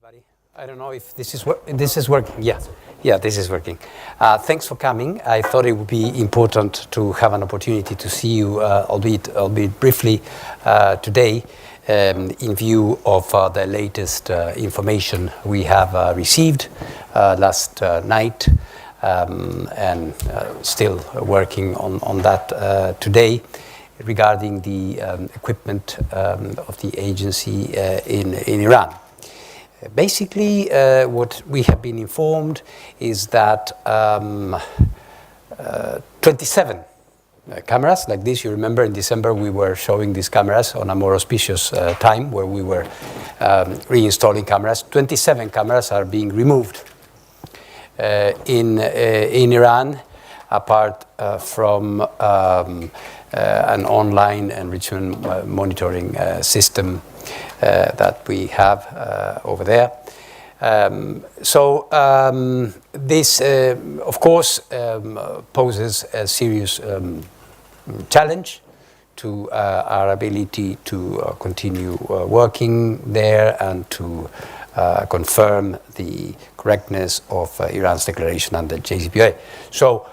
everybody. I don't know if this is working. Yeah, this is working. Thanks for coming. I thought it would be important to have an opportunity to see you, albeit briefly, today, in view of the latest information we have received last night, and still working on that today, regarding the equipment of the agency in Iran. Basically, what we have been informed is that 27 cameras like this. You remember in December we were showing these cameras on a more auspicious time where we were reinstalling cameras. 27 cameras are being removed in Iran, apart from an online enrichment monitoring system that we have over there. This, of course, poses a serious challenge to our ability to continue working there and to confirm the correctness of Iran's declaration under JCPOA. So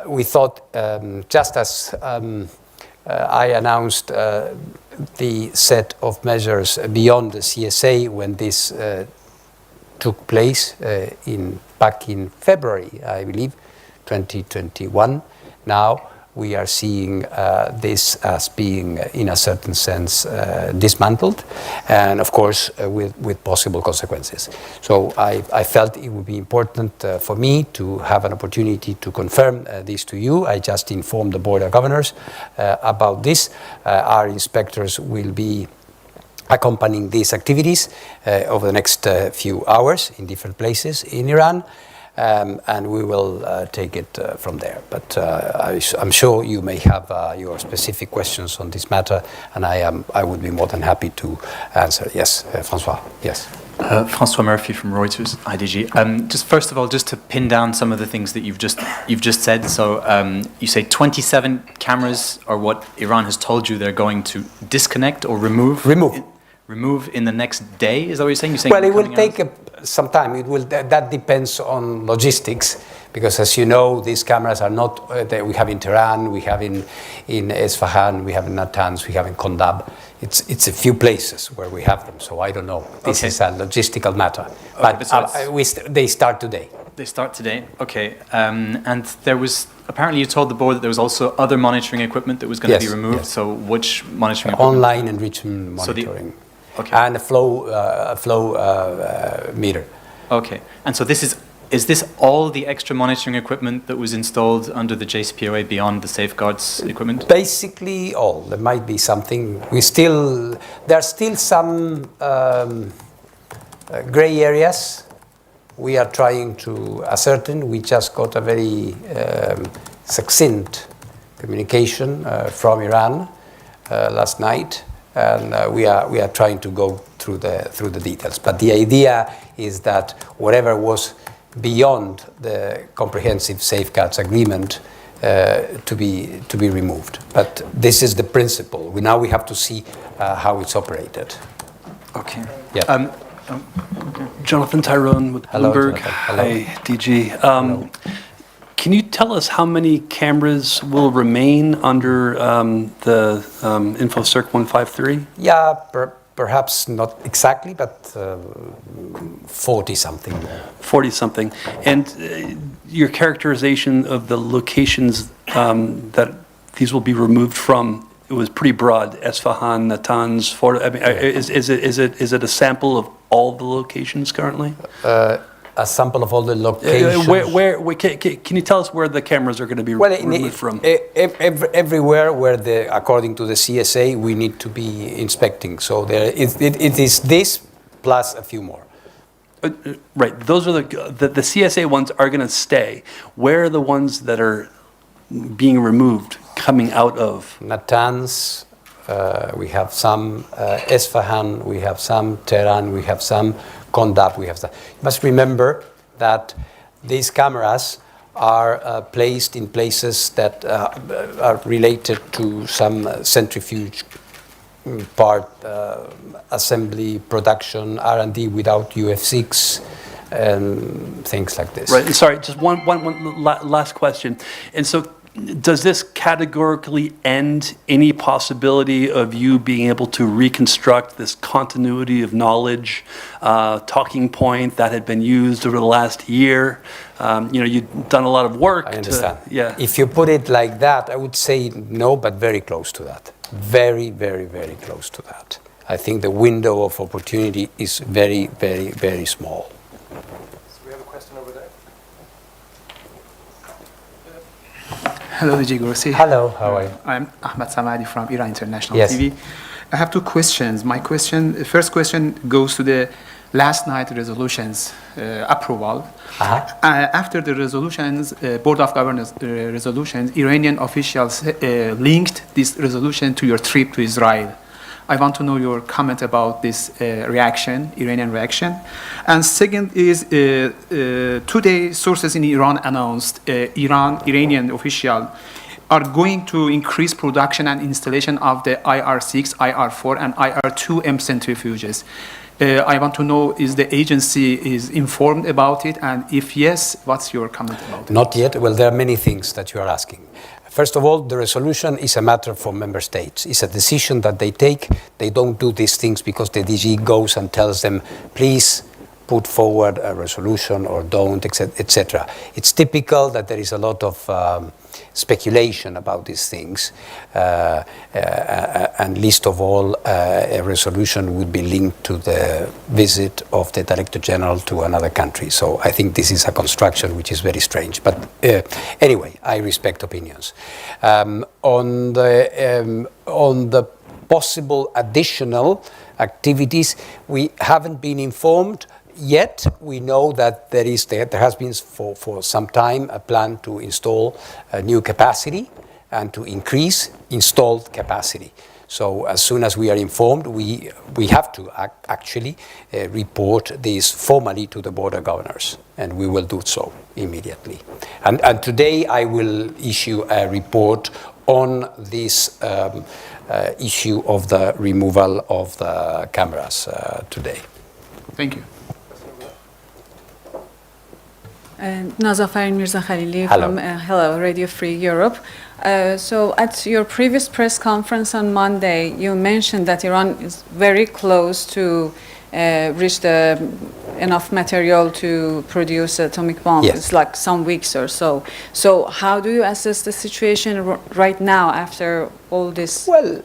we thought, just as I announced the set of measures beyond the CSA when this took place back in February, I believe, 2021. Now we are seeing this as being, in a certain sense, dismantled, and of course with possible consequences. So I felt it would be important for me to have an opportunity to confirm this to you. I just informed the Board of Governors about this. Our inspectors will be accompanying these activities over the next few hours in different places in Iran. And we will take it from there. But I'm sure you may have your specific questions on this matter, and I would be more than happy to answer. Yes, Francois. Yes. Francois Murphy from Reuters, IDG. Just first of all, just to pin down some of the things that you've just said. So you say 27 cameras are what Iran has told you they're going to disconnect or remove. Remove in the next day, is that what you're saying? Well, it will take some time. That depends on logistics, because as you know, these cameras are not that we have in Tehran, we have in Isfahan, we have in Natanz, we have in Kondab. It's a few places where we have them, so I don't know. This is a logistical matter. But they start today. They start today, okay. And there was, apparently you told the board that there was also other monitoring equipment that was going to be removed. Yes. So which monitoring equipment? Online enrichment monitoring. Okay. And a flow meter. Okay. And so is this all the extra monitoring equipment that was installed under the JCPOA beyond the safeguards equipment? Basically all. There might be something. There are still some gray areas we are trying to ascertain. We just got a very succinct communication from Iran last night. And we are trying to go through the details. But the idea is that whatever was beyond the comprehensive safeguards agreement to be removed. But this is the principle. Now we have to see how it's operated. Okay. Yeah. Jonathan Tyrone with Bloomberg. Hello. Hi, DG. Can you tell us how many cameras will remain under the InfoCirc 153? Yeah, perhaps not exactly, but 40-something. 40-something. And your characterization of the locations that these will be removed from, it was pretty broad. Esfahan, Natanz, I mean, is it a sample of all the locations currently? A sample of all the locations. Can you tell us where the cameras are going to be removed from? Everywhere where, according to the CSA, we need to be inspecting. So it is this plus a few more. Right. Those are the CSA ones are going to stay. Where are the ones that are being removed coming out of? Natanz, we have some. Isfahan, we have some. Tehran, we have some. Kondab, we have some. You must remember that these cameras are placed in places that are related to some centrifuge part assembly, production, R&D without UF6, and things like this. Right. Sorry, just one last question. And so, does this categorically end any possibility of you being able to reconstruct this continuity of knowledge, talking point that had been used over the last year? You've done a lot of work. I understand. Yeah. If you put it like that, I would say no, but very close to that. Very, very, very close to that. I think the window of opportunity is very, very, very small. We have a question over there. Hello, DJ Grossi. Hello, how are you? I'm Ahmed Samadi from Iran International Yes. TV. I have two questions. First question goes to the last night resolutions approval. After the resolutions, Board of Governors resolutions, Iranian officials linked this resolution to your trip to Israel. I want to know your comment about this Iranian reaction. And second is, today sources in Iran announced Iranian officials are going to increase production and installation of the IR6, IR4, and IR2 M centrifuges. I want to know, is the agency informed about it? And if yes, what's your comment about it? Not yet. Well, there are many things that you are asking. First of all, the resolution is a matter for member states. It's a decision that they take. They don't do these things because the DG goes and tells them, please put forward a resolution or don't, etc. It's typical that there is a lot of speculation about these things, and least of all, a resolution would be linked to the visit of the Director General to another country. So I think this is a construction which is very strange. But anyway, I respect opinions. On the possible additional activities, we haven't been informed. Yet we know that there has been for some time a plan to install a new capacity and to increase installed capacity. So as soon as we are informed, we have to actually report this formally to the border governors, and we will do so immediately. And today I will issue a report on this issue of the removal of the cameras today. Thank you. Nazafarin Mirza Khalili Hello. from Hello, Radio Free Europe. So at your previous press conference on Monday, you mentioned that Iran is very close to reach enough material to produce atomic bomb. Yes. It's like some weeks or so. So how do you assess the situation right now after all this? Well,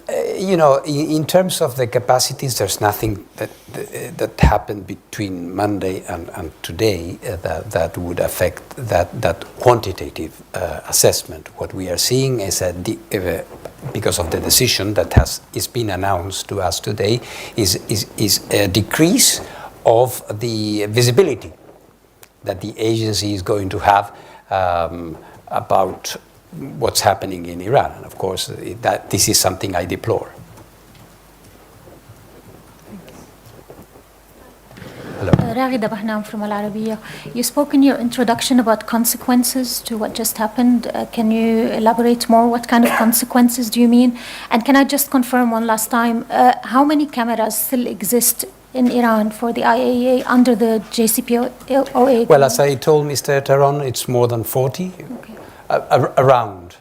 in terms of the capacities, there's nothing that happened between Monday and today that would affect that quantitative assessment. What we are seeing is because of the decision that is been announced to us today, is a decrease of the visibility that the agency is going to have about what's happening in Iran. And of course, this is something I deplore. Hello. Raghida Bahnam from Al Arabiya. You spoke in your introduction about consequences to what just happened. Can you elaborate more? What kind of consequences do you mean? And can I just confirm one last time, how many cameras still exist in Iran for the IAEA under the JCPOA? Well, as I told Mr. Taron, it's more than 40, okay. Around.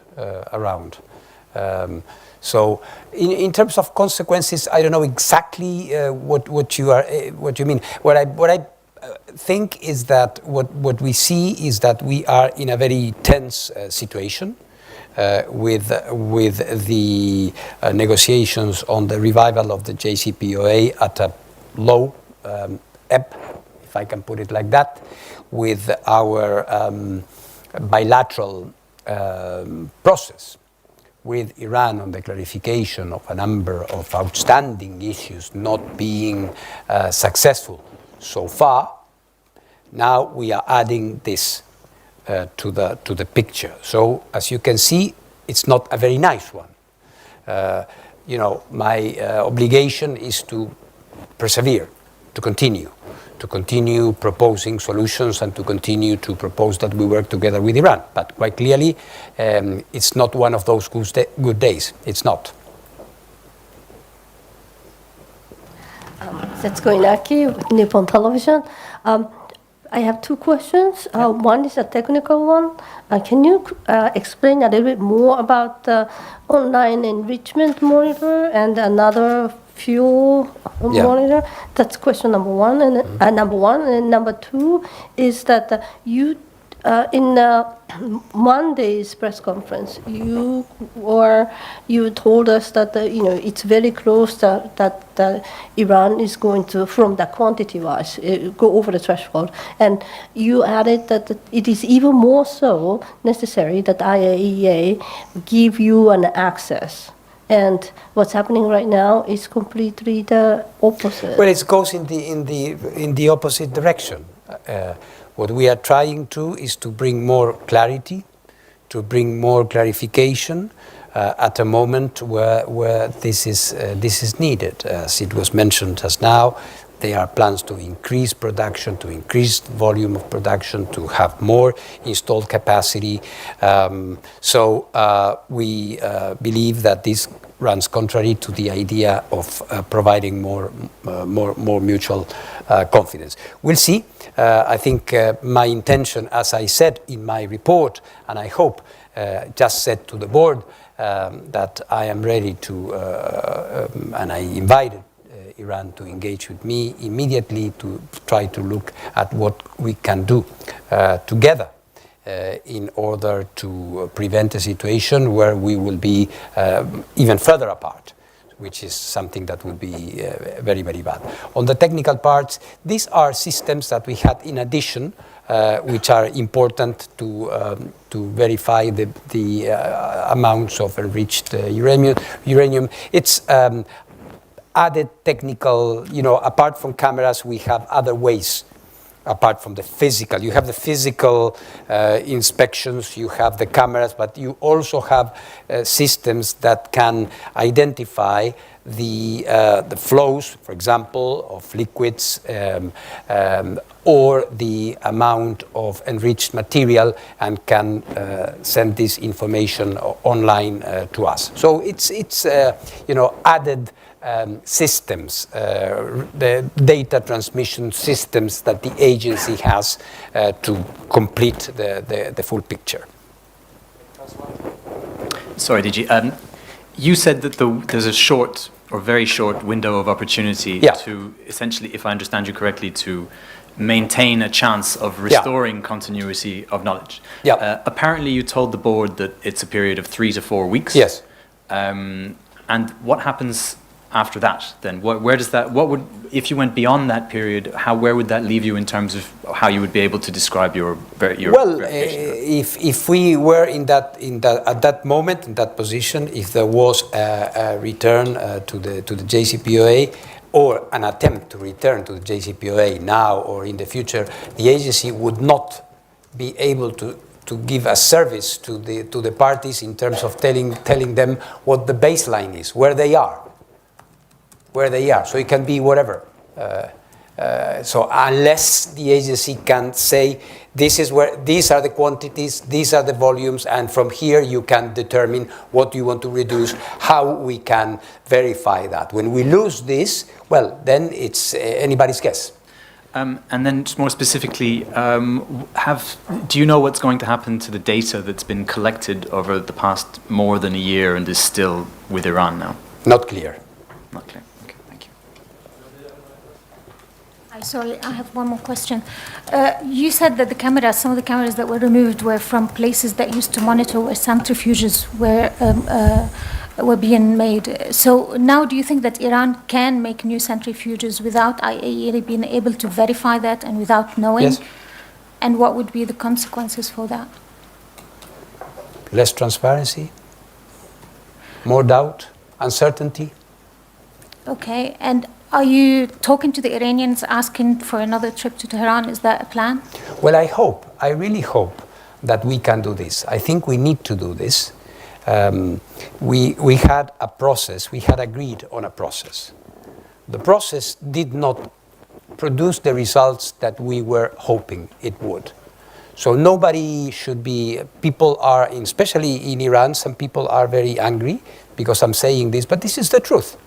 So, in terms of consequences, I don't know exactly what you mean. What I think is that what we see is that we are in a very tense situation with the negotiations on the revival of the JCPOA at a low ebb, if I can put it like that, with our bilateral process with Iran on the clarification of a number of outstanding issues not being successful so far. Now we are adding this to the picture. So as you can see, it's not a very nice one. My obligation is to persevere, to continue proposing solutions and to continue to propose that we work together with Iran. But quite clearly, it's not one of those good days. It's not. Setsuko Nippon Television. I have two questions. One is a technical one. Can you explain a little bit more about the online enrichment monitor and another fuel monitor? That's question number one. And number two is that you in Monday's press conference, you told us that it's very close that Iran is going to, from the quantity-wise, go over the threshold, and you added that it is even more so necessary that IAEA give you an access. And what's happening right now is completely the opposite. Well, it goes in the opposite direction. What we are trying to is to bring more clarity, to bring more clarification at a moment where this is needed. As it was mentioned just now, there are plans to increase production, to increase volume of production, to have more installed capacity. So we believe that this runs contrary to the idea of providing more mutual confidence. We'll see. I think my intention, as I said in my report, and I hope just said to the board that I am ready to, and I invited Iran to engage with me immediately to try to look at what we can do together in order to prevent a situation where we will be even further apart, which is something that would be very, very bad. On the technical parts, these are systems that we had in addition, which are important to verify the amounts of enriched uranium. It's added technical, apart from cameras, we have other ways, apart from the physical. You have the physical inspections, you have the cameras, but you also have systems that can identify the flows, for example, of liquids or the amount of enriched material, and can send this information online to us. So it's added systems, the data transmission systems that the agency has to complete the full picture. Sorry, DG. You said that there's a short or very short window of opportunity to essentially, if I understand you correctly, to maintain a chance of restoring continuity of knowledge. Apparently, you told the board that it's a period of 3 to 4 weeks. Yes. And what happens after that, then? Where does that? What would, if you went beyond that period? Where would that leave you in terms of how you would be able to describe your well, if we were at that moment, in that position, if there was a return to the JCPOA, or an attempt to return to the JCPOA now or in the future, the agency would not be able to give a service to the parties in terms of telling them what the baseline is, where they are. So it can be whatever. So unless the agency can say, these are the quantities, these are the volumes, and from here you can determine what you want to reduce, how we can verify that. When we lose this, well, then it's anybody's guess. And then more specifically, do you know what's going to happen to the data that's been collected over the past more than a year and is still with Iran now? Not clear. Not clear. Okay, thank you. Sorry, I have one more question. You said that some of the cameras that were removed were from places that used to monitor where centrifuges were being made. So now do you think that Iran can make new centrifuges without IAEA being able to verify that and without knowing? Yes. And what would be the consequences for that? Less transparency, more doubt, uncertainty. Okay, and are you talking to the Iranians asking for another trip to Tehran? Is that a plan? Well, I really hope that we can do this. I think we need to do this. We had a process, we had agreed on a process. The process did not produce the results that we were hoping it would. So nobody should be, people are, especially in Iran, some people are very angry because I'm saying this, but this is the truth.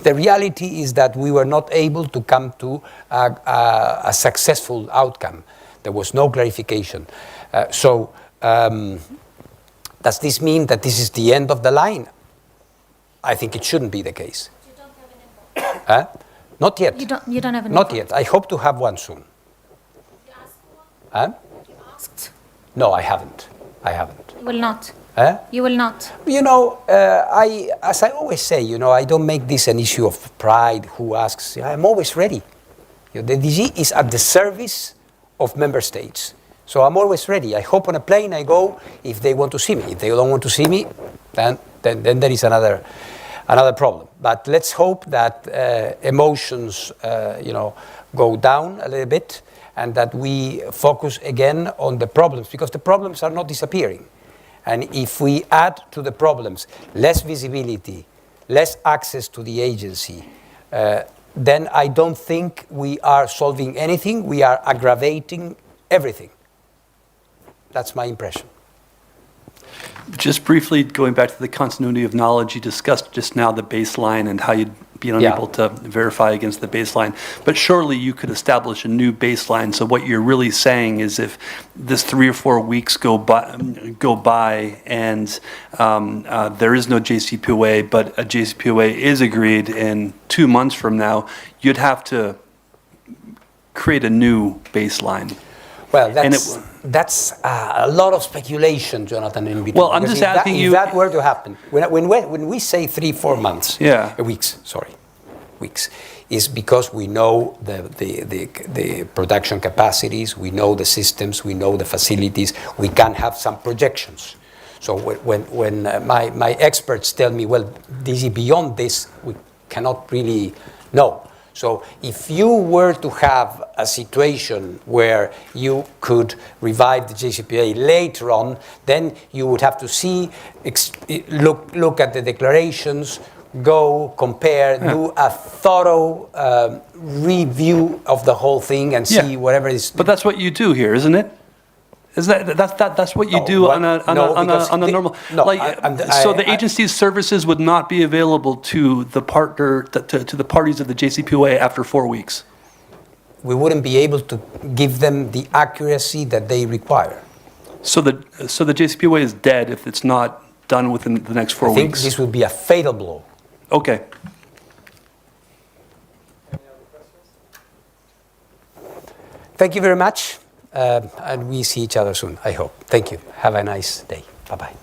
The reality is that we were not able to come to a successful outcome. There was no clarification. Does this mean that this is the end of the line? I think it shouldn't be the case. You don't have an input? Not yet. You don't have an Not input? yet. I hope to have one soon. You asked for one? Huh? You asked? No, I haven't. You will not? Huh? You will not? You know, as I always say, you know, I don't make this an issue of pride, who asks. I'm always ready. You know, the DG is at the service of member states. So I'm always ready. I hop on a plane, I go if they want to see me. If they don't want to see me, then there is another problem. But let's hope that emotions, you know, go down a little bit, and that we focus again on the problems, because the problems are not disappearing. And if we add to the problems less visibility, less access to the agency, then I don't think we are solving anything. We are aggravating everything. That's my impression. Just briefly, going back to the continuity of knowledge, you discussed just now the baseline and how you'd be unable to verify against the baseline. But surely you could establish a new baseline. So what you're really saying is if this 3 or 4 weeks go by and there is no JCPOA, but a JCPOA is agreed in 2 months from now, you'd have to create a new baseline. Well, that's a lot of speculation, Jonathan. In between. Well, I'm just asking you. If that were to happen, when we say 3-4 months, weeks, is because we know the production capacities, we know the systems, we know the facilities, we can have some projections. So when my experts tell me, well, this is beyond this, we cannot really know. So if you were to have a situation where you could revive the JCPOA later on, then you would have to see, look at the declarations, go, compare, do a thorough review of the whole thing and see whatever is... But that's what you do here, isn't it? Is that's what you do on a normal? So the agency's services would not be available to the partner to the parties of the JCPOA after 4 weeks. We wouldn't be able to give them the accuracy that they require. So the JCPOA is dead if it's not done within the next 4 weeks. I think this would be a fatal blow. Okay. Any other questions? Thank you very much. And we see each other soon, I hope. Thank you. Have a nice day. Bye-bye.